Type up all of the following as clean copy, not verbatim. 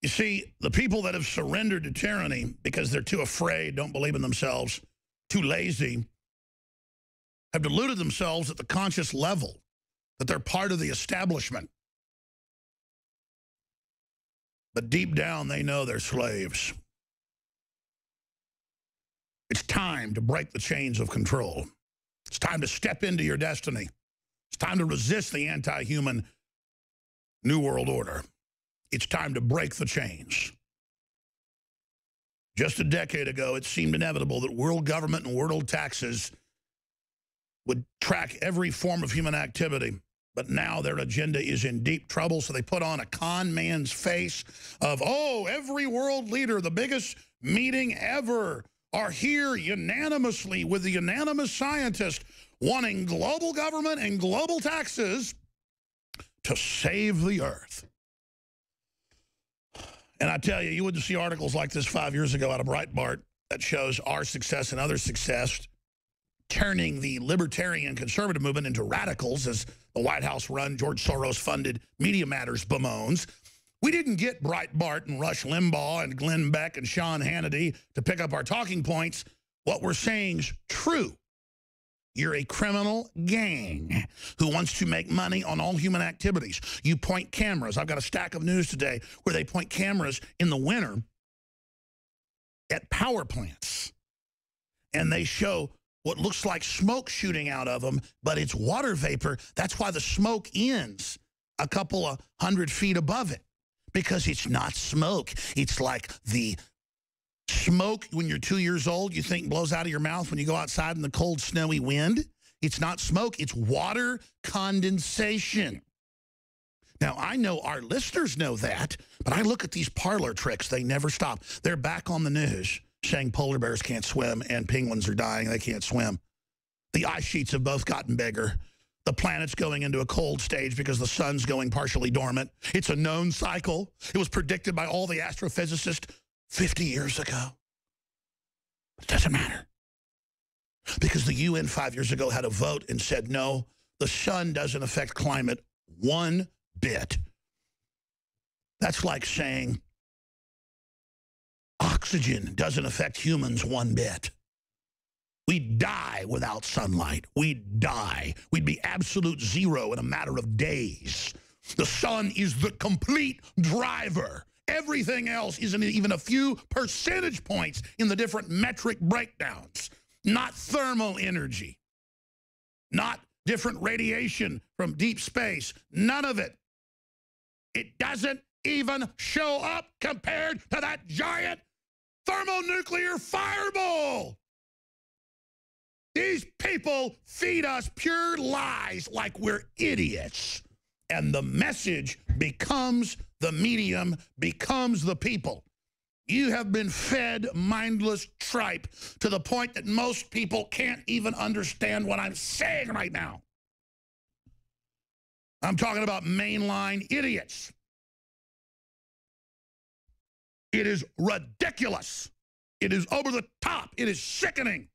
You see, the people that have surrendered to tyranny because they're too afraid, don't believe in themselves, too lazy, have deluded themselves at the conscious level that they're part of the establishment. But deep down, they know they're slaves. It's time to break the chains of control. It's time to step into your destiny. It's time to resist the anti-human New World Order. It's time to break the chains. Just a decade ago, it seemed inevitable that world government and world taxes would track every form of human activity. But now their agenda is in deep trouble, so they put on a con man's face of, oh, every world leader, the biggest meeting ever, are here unanimously with the unanimous scientists wanting global government and global taxes to save the earth. And I tell you, you wouldn't see articles like this 5 years ago out of Breitbart that shows our success and other success, turning the libertarian conservative movement into radicals, as the White House-run, George Soros-funded Media Matters bemoans. We didn't get Breitbart and Rush Limbaugh and Glenn Beck and Sean Hannity to pick up our talking points. What we're saying's true. You're a criminal gang who wants to make money on all human activities. You point cameras. I've got a stack of news today where they point cameras in the winter at power plants. And they show what looks like smoke shooting out of them, but it's water vapor. That's why the smoke ends a couple of 100 feet above it, because it's not smoke. It's like the smoke when you're 2 years old you think blows out of your mouth when you go outside in the cold, snowy wind. It's not smoke. It's water condensation. Now, I know our listeners know that, but I look at these parlor tricks. They never stop. They're back on the news saying polar bears can't swim and penguins are dying. They can't swim. The ice sheets have both gotten bigger. The planet's going into a cold stage because the sun's going partially dormant. It's a known cycle. It was predicted by all the astrophysicists 50 years ago. It doesn't matter. Because the UN 5 years ago had a vote and said, no, the sun doesn't affect climate one bit. That's like saying oxygen doesn't affect humans one bit. We'd die without sunlight. We'd die. We'd be absolute zero in a matter of days. The sun is the complete driver. Everything else isn't even a few percentage points in the different metric breakdowns. Not thermal energy. Not different radiation from deep space. None of it. It doesn't even show up compared to that giant thermonuclear fireball. These people feed us pure lies like we're idiots. And the message becomes the medium, becomes the people. You have been fed mindless tripe to the point that most people can't even understand what I'm saying right now. I'm talking about mainline idiots. It is ridiculous. It is over the top. It is sickening.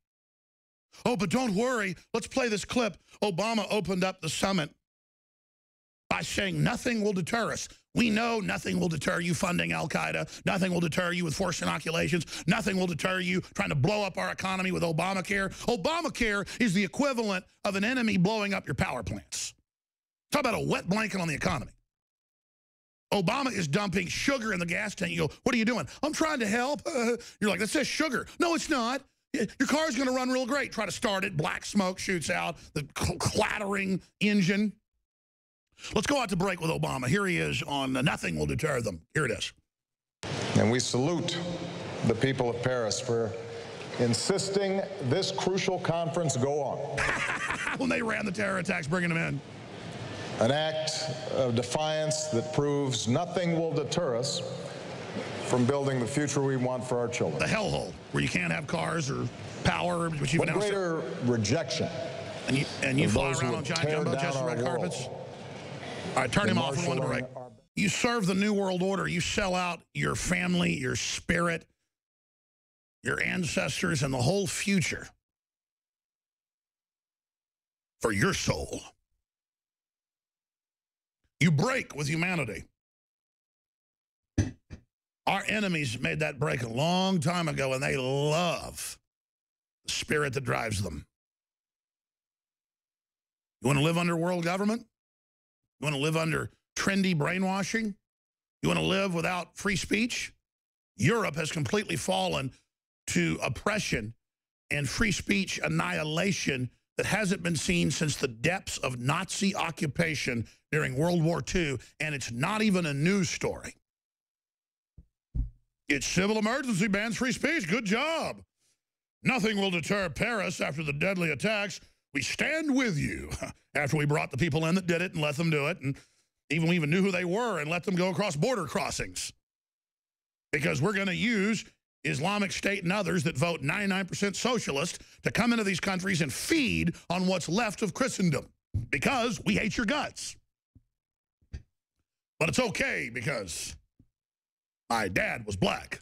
Oh, but don't worry. Let's play this clip. Obama opened up the summit by saying nothing will deter us. We know nothing will deter you funding al-Qaeda. Nothing will deter you with forced inoculations. Nothing will deter you trying to blow up our economy with Obamacare. Obamacare is the equivalent of an enemy blowing up your power plants. Talk about a wet blanket on the economy. Obama is dumping sugar in the gas tank. You go, what are you doing? I'm trying to help. You're like, that says sugar. No, it's not. Your car's going to run real great. Try to start it. Black smoke shoots out. The clattering engine. Let's go out to break with Obama. Here he is on Nothing Will Deter Them. Here it is. And we salute the people of Paris for insisting this crucial conference go on. When they ran the terror attacks, bringing them in. An act of defiance that proves nothing will deter us from building the future we want for our children. The hellhole, where you can't have cars or power, but you've What greater rejection? And you fly around on giant jumbo jets and red carpets? All right, turn him off. We want to break. You serve the New World Order. You sell out your family, your spirit, your ancestors, and the whole future for your soul. You break with humanity. Our enemies made that break a long time ago, and they love the spirit that drives them. You want to live under world government? You want to live under trendy brainwashing? You want to live without free speech? Europe has completely fallen to oppression and free speech annihilation that hasn't been seen since the depths of Nazi occupation during World War II, and it's not even a news story. It's civil emergency bans free speech. Good job. Nothing will deter Paris after the deadly attacks. We stand with you. After we brought the people in that did it and let them do it, and we even knew who they were and let them go across border crossings. Because we're going to use Islamic State and others that vote 99% socialist to come into these countries and feed on what's left of Christendom. Because we hate your guts. But it's okay because my dad was black.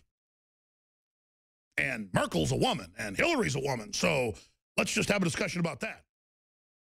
And Merkel's a woman, and Hillary's a woman. So let's just have a discussion about that.